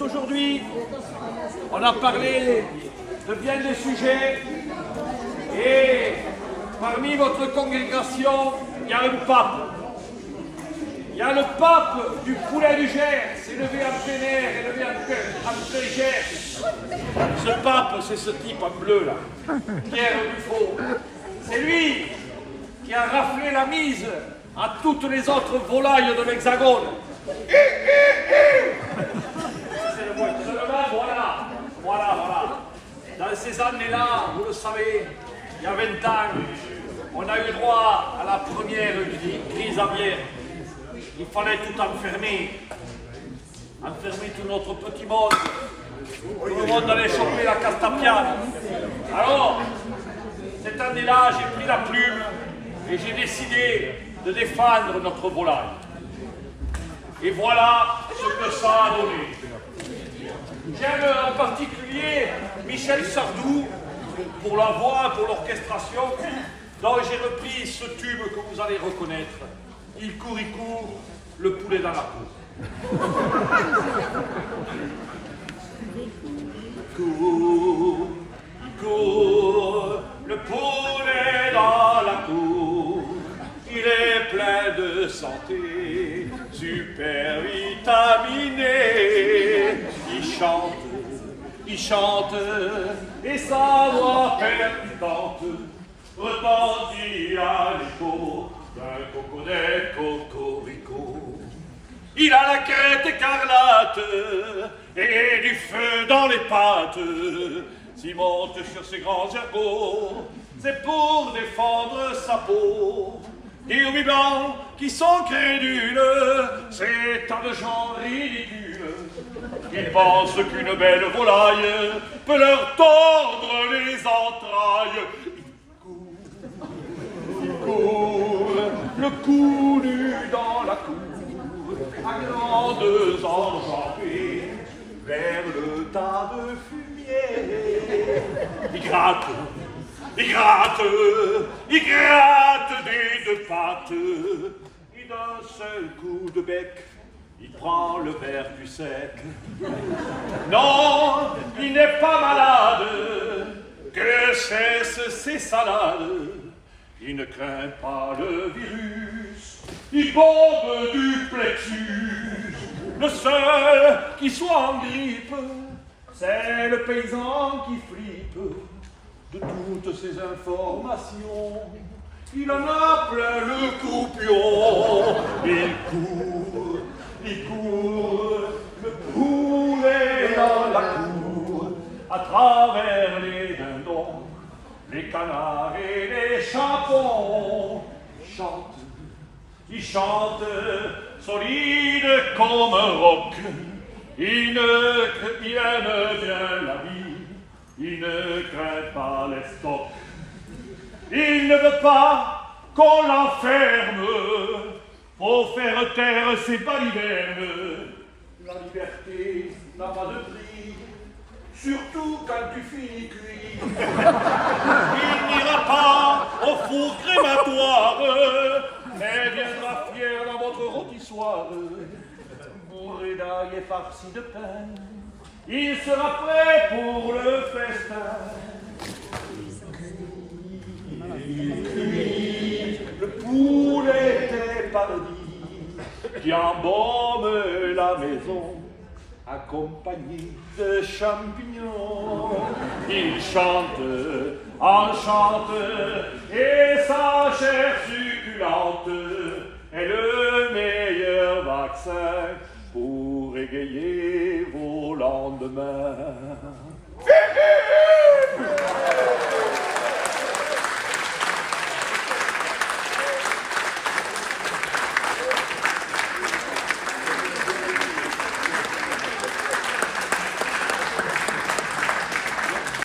Aujourd'hui, on a parlé de bien des sujets et parmi votre congrégation, il y a un pape. Il y a le pape du poulet du Gers, élevé en plein air, élevé en plein Gers. Ce pape, c'est ce type en bleu là, Pierre Dufaux. C'est lui qui a raflé la mise à toutes les autres volailles de l'Hexagone. Voilà. Dans ces années-là, vous le savez, il y a 20 ans, on a eu droit à la première crise aviaire. Il fallait tout enfermer tout notre petit monde. Tout le monde allait choper la Castapiane. Alors, cette année-là, j'ai pris la plume et j'ai décidé de défendre notre volaille. Et voilà ce que ça a donné. J'aime en particulier Michel Sardou pour la voix, pour l'orchestration, dont j'ai repris ce tube que vous allez reconnaître. Il court, le poulet dans la cour. Court, le poulet dans la cour. Il est plein de santé, super vitaminé. Il chante, et sa voix percutante retentit à l'écho d'un cocodet cocorico. Il a la crête écarlate et du feu dans les pattes. S'il monte sur ses grands ergots, c'est pour défendre sa peau. Des houmis blancs qui sont crédules, c'est tas de gens ridicules. Ils pensent qu'une belle volaille peut leur tordre les entrailles. Il court, le cou nu dans la cour, à grandes enjambées, vers le tas de fumier. Il gratte des deux pattes, et d'un seul coup de bec, il prend le verre du sec. Non, il n'est pas malade, que cesse ses salades. Il ne craint pas le virus, il bombe du plexus. Le seul qui soit en grippe, c'est le paysan qui flippe. De toutes ces informations, il en a plein le croupion. Il court, le poulet dans la cour, à travers les dindons, les canards et les chapons. Il chante, solide comme un roc. Il aime bien la vie. Il ne craint pas les stocks. Il ne veut pas qu'on l'enferme pour faire taire ses balivernes. La liberté n'a pas de prix, surtout quand tu finis cuit. Il n'ira pas au four crématoire, mais viendra fier dans votre rôtissoir, bourré d'ail et farci de pain. Il sera prêt pour le festin. Le poulet est paradis qui embaume la maison, accompagné de champignons. Il chante, enchante, et sa chair succulente est le meilleur vaccin pour égayer vos lendemains.